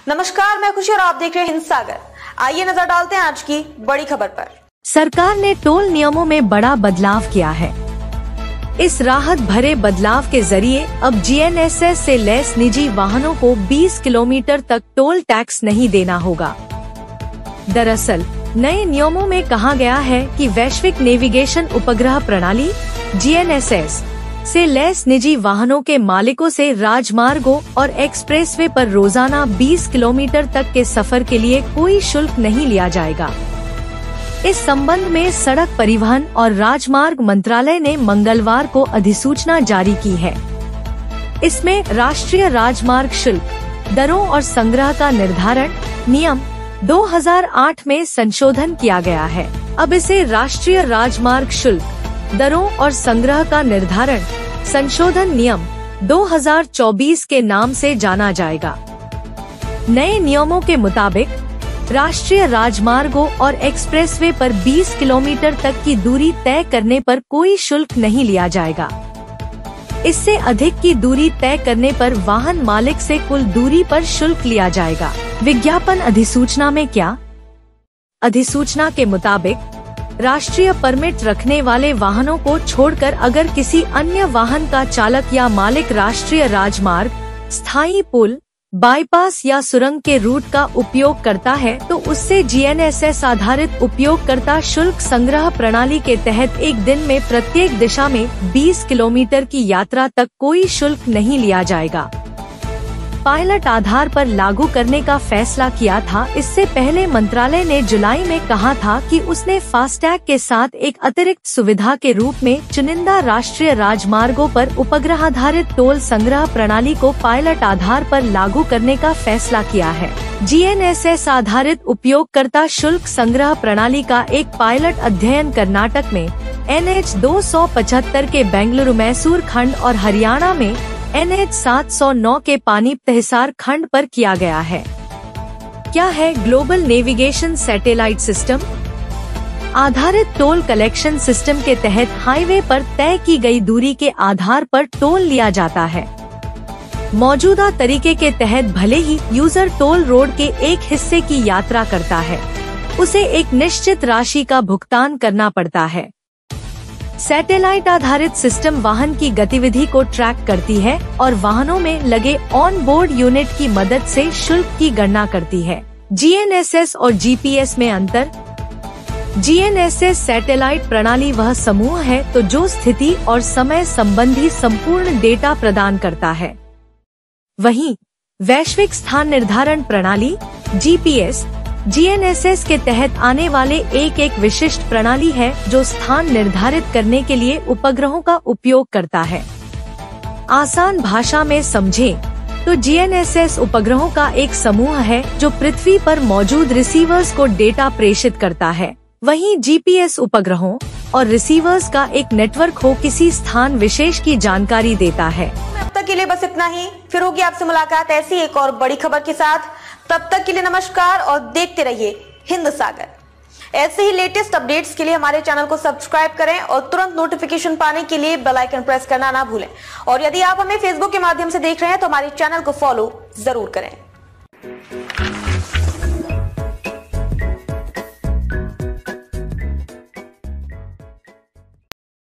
नमस्कार, मैं खुशी और आप देख रहे हैं हिंद सागर। आइए नजर डालते हैं आज की बड़ी खबर पर। सरकार ने टोल नियमों में बड़ा बदलाव किया है। इस राहत भरे बदलाव के जरिए अब जीएनएसएस से लैस निजी वाहनों को 20 किलोमीटर तक टोल टैक्स नहीं देना होगा। दरअसल नए नियमों में कहा गया है कि वैश्विक नेविगेशन उपग्रह प्रणाली जीएनएसएस से लैस निजी वाहनों के मालिकों से राजमार्गों और एक्सप्रेसवे पर रोजाना 20 किलोमीटर तक के सफर के लिए कोई शुल्क नहीं लिया जाएगा। इस संबंध में सड़क परिवहन और राजमार्ग मंत्रालय ने मंगलवार को अधिसूचना जारी की है। इसमें राष्ट्रीय राजमार्ग शुल्क दरों और संग्रह का निर्धारण नियम 2008 में संशोधन किया गया है। अब इसे राष्ट्रीय राजमार्ग शुल्क दरों और संग्रह का निर्धारण संशोधन नियम 2024 के नाम से जाना जाएगा। नए नियमों के मुताबिक राष्ट्रीय राजमार्गों और एक्सप्रेसवे पर 20 किलोमीटर तक की दूरी तय करने पर कोई शुल्क नहीं लिया जाएगा। इससे अधिक की दूरी तय करने पर वाहन मालिक से कुल दूरी पर शुल्क लिया जाएगा। विज्ञापन अधिसूचना में क्या? अधिसूचना के मुताबिक राष्ट्रीय परमिट रखने वाले वाहनों को छोड़कर अगर किसी अन्य वाहन का चालक या मालिक राष्ट्रीय राजमार्ग, स्थायी पुल, बाईपास या सुरंग के रूट का उपयोग करता है तो उससे जीएनएसएस आधारित उपयोगकर्ता शुल्क संग्रह प्रणाली के तहत एक दिन में प्रत्येक दिशा में 20 किलोमीटर की यात्रा तक कोई शुल्क नहीं लिया जाएगा। पायलट आधार पर लागू करने का फैसला किया था। इससे पहले मंत्रालय ने जुलाई में कहा था कि उसने फास्टैग के साथ एक अतिरिक्त सुविधा के रूप में चुनिंदा राष्ट्रीय राजमार्गों पर उपग्रह आधारित टोल संग्रह प्रणाली को पायलट आधार पर लागू करने का फैसला किया है। जीएनएसएस आधारित उपयोगकर्ता शुल्क संग्रह प्रणाली का एक पायलट अध्ययन कर्नाटक में NH 275 के बेंगलुरु मैसूर खंड और हरियाणा में NH 709 के पानीपत हिसार खंड पर किया गया है। क्या है ग्लोबल नेविगेशन सैटेलाइट सिस्टम? आधारित टोल कलेक्शन सिस्टम के तहत हाईवे पर तय की गई दूरी के आधार पर टोल लिया जाता है। मौजूदा तरीके के तहत भले ही यूजर टोल रोड के एक हिस्से की यात्रा करता है, उसे एक निश्चित राशि का भुगतान करना पड़ता है। सैटेलाइट आधारित सिस्टम वाहन की गतिविधि को ट्रैक करती है और वाहनों में लगे ऑन बोर्ड यूनिट की मदद से शुल्क की गणना करती है। जीएनएसएस और जीपीएस में अंतर? जीएनएसएस सैटेलाइट प्रणाली वह समूह है तो जो स्थिति और समय संबंधी संपूर्ण डेटा प्रदान करता है। वहीं वैश्विक स्थान निर्धारण प्रणाली जीपीएस जीएनएसएस के तहत आने वाले एक विशिष्ट प्रणाली है जो स्थान निर्धारित करने के लिए उपग्रहों का उपयोग करता है। आसान भाषा में समझें तो जीएनएसएस उपग्रहों का एक समूह है जो पृथ्वी पर मौजूद रिसीवर्स को डेटा प्रेषित करता है। वहीं जीपीएस उपग्रहों और रिसीवर्स का एक नेटवर्क हो किसी स्थान विशेष की जानकारी देता है। अब तक के लिए बस इतना ही। फिर होगी आपसे मुलाकात ऐसी एक और बड़ी खबर के साथ। तब तक के लिए नमस्कार और देखते रहिए हिंद सागर। ऐसे ही लेटेस्ट अपडेट्स के लिए हमारे चैनल को सब्सक्राइब करें और तुरंत नोटिफिकेशन पाने के लिए बेल आइकन प्रेस करना ना भूलें। और यदि आप हमें फेसबुक के माध्यम से देख रहे हैं तो हमारे चैनल को फॉलो जरूर करें।